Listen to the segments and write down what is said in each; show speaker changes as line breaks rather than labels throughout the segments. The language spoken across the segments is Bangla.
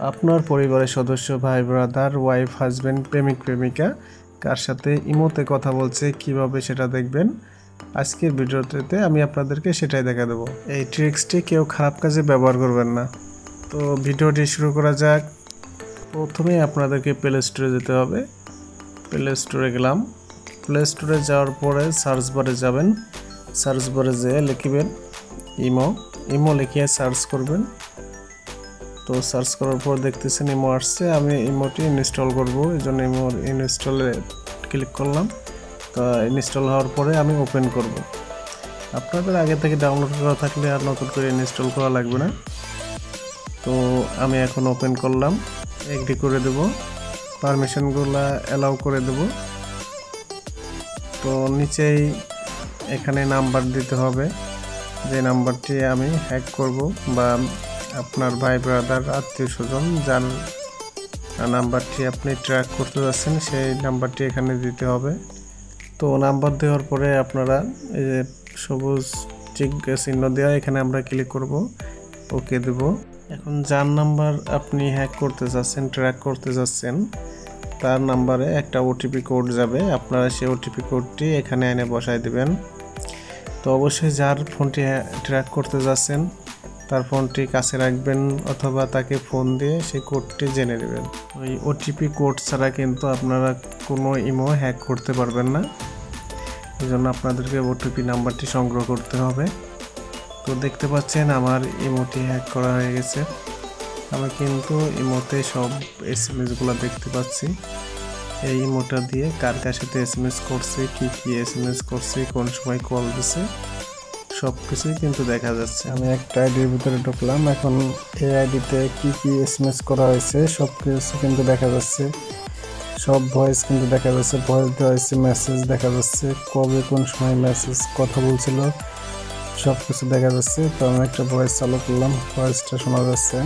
আপনার পরিবারের সদস্য, ভাই ব্রাদার, ওয়াইফ, হাজব্যান্ড, প্রেমিক প্রেমিকা কার সাথে ইমোতে কথা বলছে কিভাবে সেটা দেখবেন। আজকের ভিডিওতে আমি আপনাদেরকে সেটাই দেখা দেবো। এই ট্রিক্সটি কেউ খারাপ কাজে ব্যবহার করবেন না। তো ভিডিওটি শুরু করা যাক। প্রথমে আপনাদেরকে প্লে স্টোরে যেতে হবে। প্লে স্টোরে গেলাম। প্লে স্টোরে যাওয়ার পরে সার্চ বারে যাবেন। সার্চ বারে যেয়ে লিখবেন ইমো লিখিয়ে সার্চ করবেন। তো সার্চ করার পর দেখতেছেন ইমো আসছে। আমি ইমোটি ইনস্টল করব, এই জন্য ইমো ইনস্টলে ক্লিক করলাম। তো ইনস্টল হওয়ার পরে আমি ওপেন করব। আপনাদের আগে থেকে ডাউনলোড করা থাকলে আর নতুন করে ইনস্টল করা লাগবে না। তো আমি এখন ওপেন করলাম, এগ্রি করে দেব, পারমিশনগুলো অ্যালাউ করে দেব। তো নিচেই এখানে নাম্বার দিতে হবে, যে নাম্বারটি আমি হ্যাক করব বা আপনার ভাই ব্রাদার আত্মীয় স্বজন যার নাম্বারটি আপনি ট্র্যাক করতে যাচ্ছেন সেই নাম্বারটি এখানে দিতে হবে। তো নাম্বার দেওয়ার পরে আপনারা এই যে সবুজ টিক চিহ্ন দেওয়া এখানে আমরা ক্লিক করব, ওকে দেব। এখন যার নাম্বার আপনি হ্যাক করতে যাচ্ছেন, ট্র্যাক করতে যাচ্ছেন, তার নাম্বারে একটা ওটিপি কোড যাবে। আপনারা সেই ওটিপি কোডটি এখানে এনে বসাই দেবেন। তো অবশ্যই যার ফোনটি ট্র্যাক করতে যাচ্ছেন তার ফোনটি কাছে রাখবেন অথবা তাকে ফোন দিয়ে সেই কোডটি জেনে নেবেন। ওই ওটিপি কোড ছাড়া কিন্তু আপনারা কোনো ইমো হ্যাক করতে পারবেন না। এই জন্য আপনাদেরকে ওটিপি নাম্বারটি সংগ্রহ করতে হবে। তো দেখতে পাচ্ছেন আমার ইমোটি হ্যাক করা হয়ে গেছে। আমি কিন্তু ইমোতে সব এসএমএসগুলো দেখতে পাচ্ছি। এই ইমোটা দিয়ে কার কার সাথে এসএমএস করছে, কি এসএমএস করছে, কোন সময় কল দিছে, সব কিছুই কিন্তু দেখা যাচ্ছে। আমি একটা আইডির ভিতরে ঢুকলাম। এখন এই আইডিতে কি এসএমএস করা হয়েছে সব কিছু কিন্তু দেখা যাচ্ছে। সব ভয়েস কিন্তু দেখা যাচ্ছে, ভয়েস দেওয়া হয়েছে, মেসেজ দেখা যাচ্ছে, কবে কোন সময় মেসেজ কথা বলছিল সব কিছু দেখা যাচ্ছে। তো আমি একটা ভয়েস চালু করলাম, ভয়েসটা শোনা যাচ্ছে।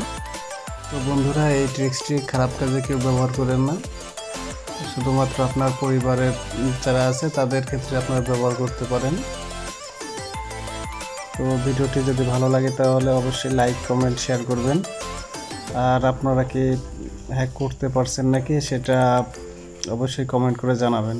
তো বন্ধুরা, এই ট্রিক্সটি খারাপ কাজে কেউ ব্যবহার করেন না, শুধুমাত্র আপনার পরিবারের যারা আছে তাদের ক্ষেত্রে আপনারা ব্যবহার করতে পারেন। তো ভিডিওটি যদি ভালো লাগে তাহলে অবশ্যই লাইক, কমেন্ট, শেয়ার করবেন। আর আপনারা কি হ্যাক করতে পারছেন নাকি সেটা অবশ্যই কমেন্ট করে জানাবেন।